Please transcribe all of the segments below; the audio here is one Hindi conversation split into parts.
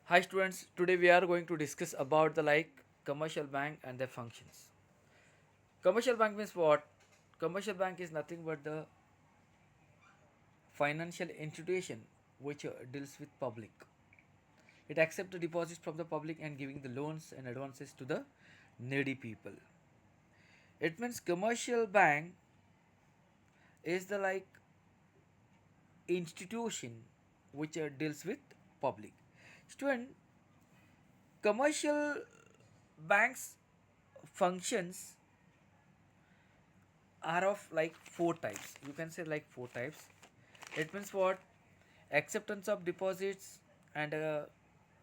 Hi students, today we are going to discuss about the commercial bank and their functions. Commercial bank means what? Commercial bank is nothing but the financial institution which deals with public. It accepts the deposits from the public and giving the loans and advances to the needy people. It means commercial bank is the institution which deals with public. Student, commercial banks functions are of four types. You can say four types. It means what? Acceptance of deposits and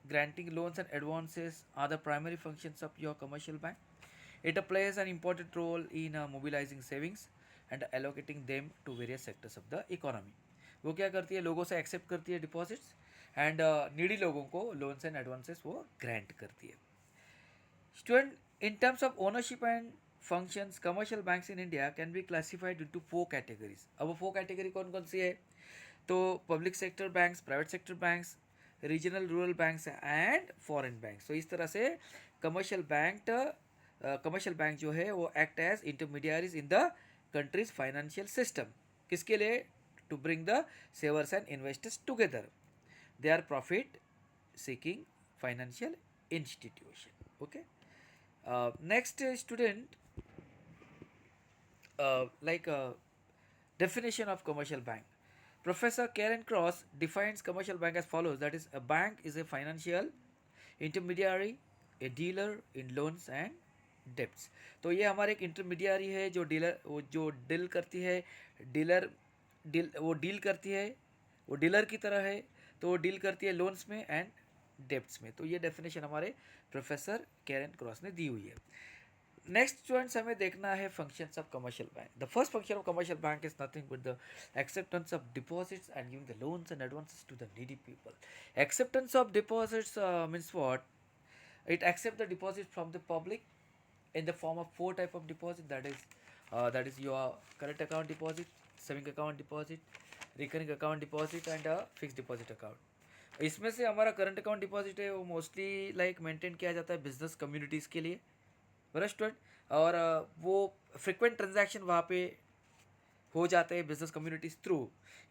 granting loans and advances are the primary functions of your commercial bank. It plays an important role in mobilizing savings and allocating them to various sectors of the economy. वो क्या करती है, लोगों से एक्सेप्ट करती है डिपॉजिट्स एंड नीडी लोगों को लोन्स एंड एडवांसेस वो ग्रांट करती है. Student, in terms of ownership and functions, commercial banks in India can be classified into four categories. अब वो four category कौन कौन सी है? तो public sector banks, private sector banks, regional rural banks and foreign banks. So इस तरह से commercial bank जो है वो act as intermediaries in the country's financial system. किसके लिए? To bring the savers and investors together. They are profit seeking financial institution. Okay. Next student, like definition of commercial bank. Professor Karen Cross defines commercial bank as follows: that is, a bank is a financial intermediary, a dealer in loans and deps. तो ये हमारे एक इंटरमीडियरी है जो डीलर वो जो डील करती है. डीलर डील करती है, वो डीलर की तरह है. तो वो डील करती है लोन्स में एंड डेप्ट्स में. तो ये डेफिनेशन हमारे प्रोफेसर कैरन क्रॉस ने दी हुई है. नेक्स्ट स्टूडेंट्स, हमें देखना है functions of commercial bank. The first function of commercial bank is nothing but the acceptance of deposits and giving the loans and advances to the needy people. Acceptance of deposits means what? It accepts the deposit from the public in the form of four type of deposit, that is your current account deposit, saving account deposit, recurring account deposit and a fixed deposit account. इसमें से हमारा करंट अकाउंट डिपॉजिट है वो मोस्टली मेंटेन किया जाता है बिजनेस कम्युनिटीज़ के लिए. बड़ा स्टूडेंट, और वो फ्रिक्वेंट ट्रांजैक्शन वहाँ पे हो जाते हैं बिजनेस कम्युनिटीज थ्रू.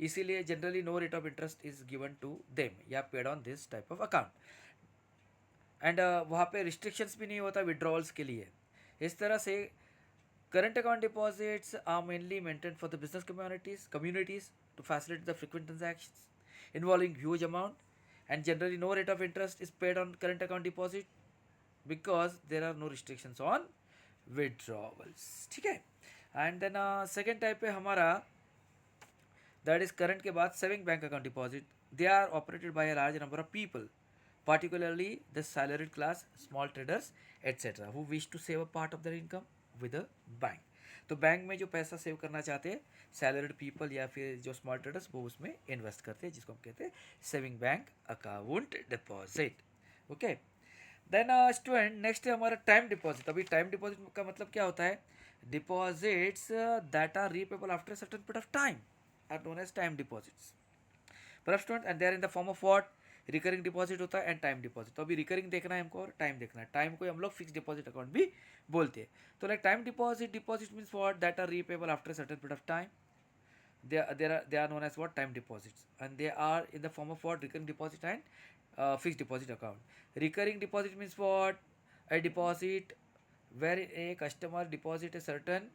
इसीलिए generally no rate of interest is given to them या paid on this type of account. And वहाँ पे रिस्ट्रिक्शंस भी नहीं होता विड्रॉवल्स के लिए. इस तरह से current account deposits are mainly maintain for the business communities to facilitate the frequent transactions involving huge amount. And generally no rate of interest is paid on current account deposit because there are no restrictions on withdrawals. ठीक है. एंड देन सेकेंड टाइप है हमारा, दैट इज करंट के बाद saving bank account deposit. They are operated by a large number of people, particularly the salaried class, small traders, etc., who wish to save a part of their income with a bank. तो बैंक में जो पैसा सेव करना चाहते हैं सैलरीड पीपल या फिर जो स्मॉल ट्रेडर्स वो उसमें इन्वेस्ट करते हैं, जिसको हम कहते हैं saving bank account deposit. Okay. Then student, next है हमारा टाइम डिपॉजिट. अभी टाइम डिपॉजिट का मतलब क्या होता है? Deposits that are repayable after certain period of time are known as time deposits. पर student, and they are in the form of what? Recurring deposit होता है एंड टाइम डिपॉजिट. तो अभी रिकरिंग देखना है हमको और टाइम देखना है. टाइम को हम लोग फिक्स डिपॉजिट अकाउंट भी बोलते हैं. तो time deposit means what? That are repayable after certain period of time. They are known as what? Time deposits, and they are in the form of what? Recurring deposit and fixed deposit account. Recurring deposit means what? A deposit where a customer deposit a certain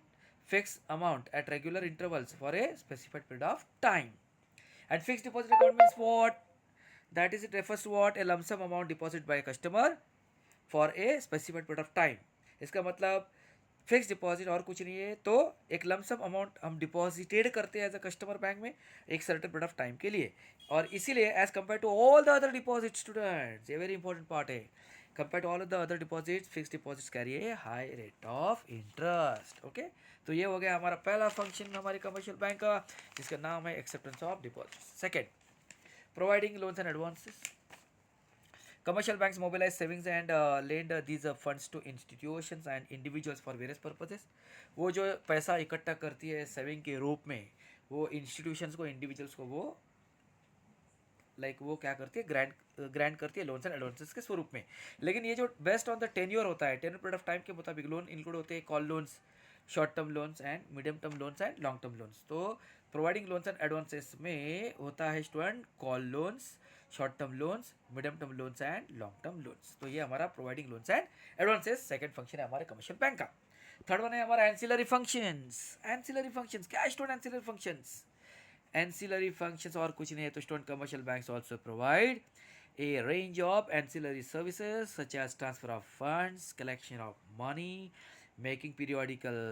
fixed amount at regular intervals for a specified period of time. And fixed deposit account means what? That is, it refers to what? A lump sum amount deposited by a customer for a specified period of time. इसका मतलब फिक्स डिपॉजिट और कुछ नहीं है. तो एक लमसम अमाउंट हम डिपॉजिटेड करते हैं एज अ कस्टमर बैंक में एक सर्टेन पीरियड ऑफ टाइम के लिए. और इसीलिए as compare to all the other deposit, students, ये वेरी इंपॉर्टेंट पार्ट है. Compare to all the other deposit, fix deposits carry a high rate of interest. Okay. तो ये हो गया हमारा पहला फंक्शन हमारे कमर्शियल बैंक का, जिसका नाम है acceptance of deposit. Second, providing loans and advances. Commercial banks mobilize savings and lend these funds to institutions and individuals for various purposes. वो जो पैसा इकट्ठा करती है सेविंग के रूप में, वो इंस्टीट्यूशंस को, इंडिविजुअल्स को वो लाइक वो क्या करती है, ग्रांट करती है लोन्स एंड एडवांसेस के स्वरूप में। लेकिन ये जो बेस्ड ऑन द टेन्योर होता है, टेन्योर पीरियड ऑफ टाइम के मुताबिक लोन इंक्लूड होते हैं call loans, short term loans and medium term loans and long term loans. तो प्रोवाइडिंग लोन्स एंड एडवांसेस में होता है student call loans, short term loans, medium term loans and long term loans. तो ये हमारा providing loans and advances second function है हमारे कमर्शियल बैंक का। थर्ड वन है हमारा एंसिलरी फंक्शंस। एंसिलरी फंक्शंस क्या है student? Ancillary functions, ancillary functions और कुछ नहीं है तो student commercial banks also provide a range of ancillary services such as transfer of funds, collection of money, making periodical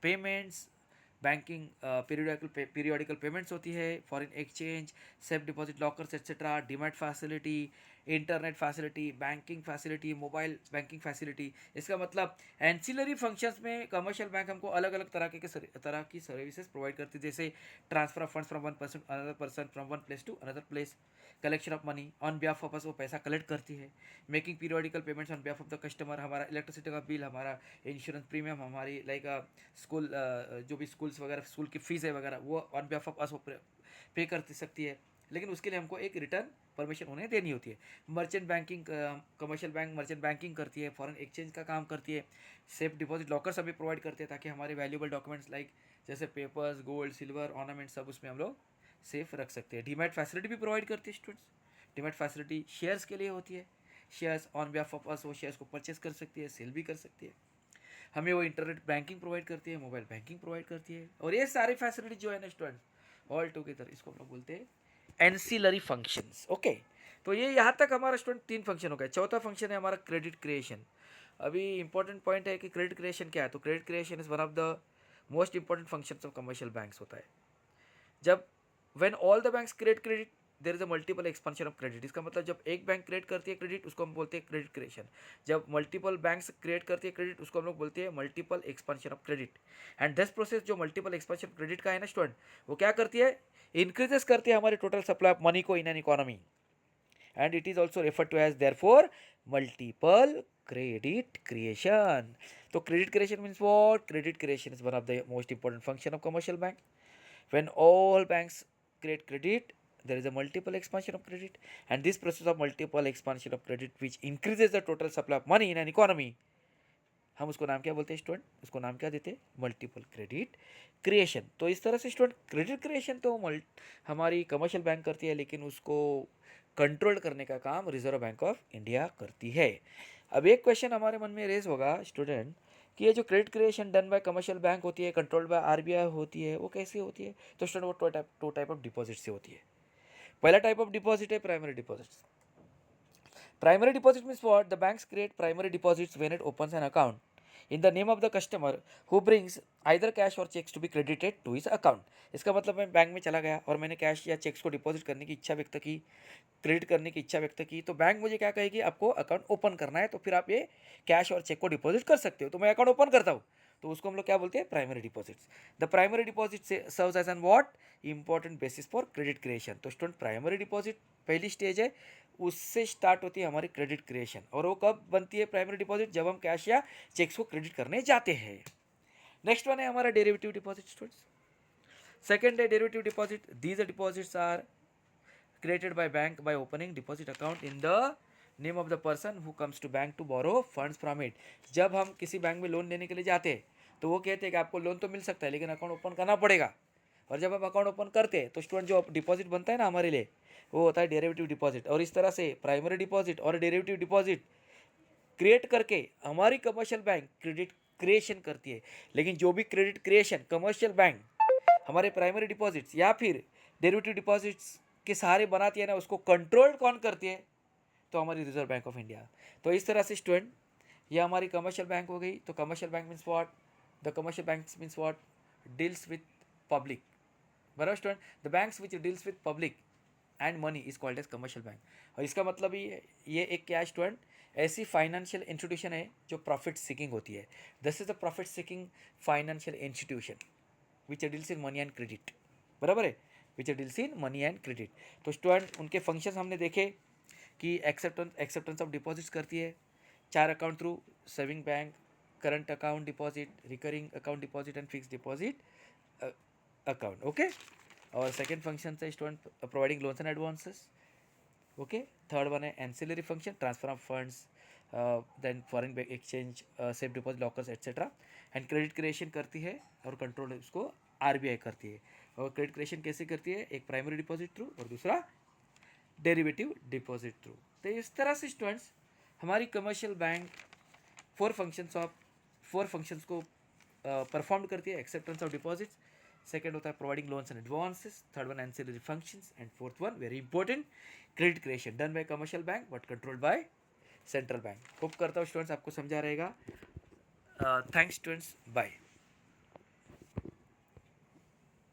payments, banking periodical payments होती है, foreign exchange, safe deposit lockers etcetera, demat facility, internet facility, banking facility, mobile banking facility. इसका मतलब एंसिलरी फंक्शंस में कमर्शियल बैंक हमको अलग अलग तरह की सर्विसेज प्रोवाइड करती है, जैसे transfer of funds from one person another person, from one place to another place, collection of money on behalf of us, वो पैसा कलेक्ट करती है, making periodical payments on behalf of the customer, हमारा इलेक्ट्रिसिटी का बिल, हमारा इंश्योरेंस प्रीमियम, हमारी लाइक स्कूल जो भी स्कूल्स वगैरह स्कूल की फीस है वगैरह वो ऑन बिहाफ ऑफ अस वो पे कर सकती है, लेकिन उसके लिए हमको एक रिटर्न परमिशन उन्हें देनी होती है। Merchant banking, commercial bank merchant banking करती है, फॉरेन एक्सचेंज का काम करती है, सेफ डिपॉजिट लॉकर सभी प्रोवाइड करते हैं ताकि हमारे वैल्यूएबल डॉक्यूमेंट्स लाइक जैसे पेपर्स, गोल्ड, सिल्वर, ऑर्नामेंट सब उसमें हम लोग सेफ रख सकते हैं। डीमैट फैसिलिटी भी प्रोवाइड करती है स्टूडेंट्स। डीमैट फैसिलिटी शेयर्स के लिए होती है, shares on behalf of us वो शेयर्स को परचेस कर सकती है, सेल भी कर सकती है। हमें वो इंटरनेट बैंकिंग प्रोवाइड करती है, मोबाइल बैंकिंग प्रोवाइड करती है, और ये सारी फैसिलिटी जो है ना स्टूडेंट ऑल टुगेदर इसको हम लोग बोलते हैं एंसिलरी फंक्शंस। ओके, तो ये यहाँ तक हमारा स्टूडेंट 3 फंक्शन हो गया। चौथा फंक्शन है हमारा क्रेडिट क्रिएशन। अभी इंपॉर्टेंट पॉइंट है कि क्रेडिट क्रिएशन क्या है, तो credit creation is one of the most important functions of commercial banks होता है। जब when all the banks create credit there is a multiple expansion of credit. इसका मतलब जब एक बैंक क्रिएट करती है क्रेडिट उसको हम बोलते हैं क्रेडिट क्रिएशन। जब मल्टीपल बैंक्स क्रिएट करती है क्रेडिट उसको हम लोग बोलते हैं multiple expansion of credit. And this process जो मल्टीपल एक्सपेंशन ऑफ क्रेडिट का है ना स्टूडेंट, वो क्या करती है, इंक्रीजेस करती है हमारे टोटल सप्लाई ऑफ मनी को in an economy, and it is also refer to as therefore multiple credit creation. तो credit creation means what? Credit creation is one of the most important function of commercial bank. When all banks create credit, there is a multiple expansion of credit, and this process of multiple expansion of credit which increases the total supply of money in an economy, हम उसको नाम क्या बोलते हैं स्टूडेंट? उसको नाम क्या देते हैं? Multiple credit creation. तो इस तरह से स्टूडेंट क्रेडिट क्रिएशन तो हमारी कमर्शियल बैंक करती है, लेकिन उसको कंट्रोल करने का काम रिजर्व बैंक ऑफ इंडिया करती है। अब एक क्वेश्चन हमारे मन में रेज होगा स्टूडेंट कि ये जो credit creation done by commercial bank होती है, कंट्रोल्ड बाय आरबीआई होती है, वो कैसे होती है? तो स्टूडेंट वो टू टाइप ऑफ डिपॉजिट से होती है। पहला टाइप ऑफ डिपॉजिट है primary deposits. Primary deposit means what? The banks create primary deposits when it opens an account in the name of the customer who brings either cash or checks to be credited to his account। इसका मतलब मैं बैंक में चला गया और मैंने कैश या चेक्स को डिपॉजिट करने की इच्छा व्यक्त की, क्रेडिट करने की इच्छा व्यक्त की, तो बैंक मुझे क्या कहेगी, आपको अकाउंट ओपन करना है, तो फिर आप ये कैश और चेक को डिपॉजिट कर सकते हो। तो मैं अकाउंट ओपन करता हूँ, तो उसको हम लोग क्या बोलते हैं? Primary deposits. The primary deposit serves as an what? Important basis for credit creation. तो स्टूडेंट प्राइमरी डिपॉजिट पहली स्टेज है, उससे स्टार्ट होती है हमारी क्रेडिट क्रिएशन। और वो कब बनती है प्राइमरी डिपॉजिट? जब हम कैश या चेक्स को क्रेडिट करने जाते हैं। नेक्स्ट वन है हमारा डेरिवेटिव डिपॉजिट स्टूडेंट्स। सेकंड है derivative deposit. These deposits are created by bank by opening deposit account in the name of the person who comes to bank to borrow funds from it। जब हम किसी बैंक में लोन लेने के लिए जाते हैं तो वो कहते हैं कि आपको लोन तो मिल सकता है लेकिन अकाउंट ओपन करना पड़ेगा। और जब हम अकाउंट ओपन करते हैं तो स्टूडेंट जो डिपॉजिट बनता है ना हमारे लिए, वो होता है डेरिवेटिव डिपॉजिट। और इस तरह से प्राइमरी डिपॉजिट और डेरिवेटिव डिपॉजिट क्रिएट करके हमारी कमर्शियल बैंक क्रेडिट क्रिएशन करती है। लेकिन जो भी क्रेडिट क्रिएशन कमर्शियल बैंक हमारे प्राइमरी डिपॉजिट्स या फिर डेरिवेटिव डिपॉजिट्स के सहारे बनाती है ना, उसको कंट्रोल कौन करती है? तो हमारी रिजर्व बैंक ऑफ इंडिया। तो इस तरह से स्टूडेंट ये हमारी कमर्शियल बैंक हो गई। तो commercial bank means what? The commercial bank means what? Deals with public, बराबर student? The banks which deals with public and money is called as commercial bank. और इसका मतलब ये एक क्या है स्टूडेंट? ऐसी फाइनेंशियल इंस्टीट्यूशन है जो प्रॉफिट सीकिंग होती है। This is the profit seeking financial institution which deals in money and credit, बराबर है? Which deals in money and credit. तो स्टूडेंट उनके फंक्शंस हमने देखे कि एक्सेप्टेंस ऑफ डिपॉजिट्स करती है 4 account through: saving bank, current account deposit, recurring account deposit and fix deposit account. Okay, और सेकेंड फंक्शन है student providing loans and advances. Okay. Third one है ancillary function, transfer of funds, then foreign exchange, safe deposit lockers etcetera. And credit creation करती है और कंट्रोल उसको आरबीआई करती है. और क्रेडिट क्रिएशन कैसे करती है? एक प्राइमरी डिपॉजिट थ्रू और दूसरा डेरिवेटिव डिपॉजिट थ्रू. तो इस तरह से स्टूडेंट्स हमारी कमर्शियल बैंक फोर फंक्शंस को परफॉर्म करती है. एक्सेप्टेंस ऑफ डिपॉजिट्स, सेकंड होता है providing loans and advances, third one ancillary functions, and fourth one very important credit creation done by commercial bank but controlled by central bank. Hope करता हूँ स्टूडेंट्स आपको समझा रहेगा. Thanks students, bye.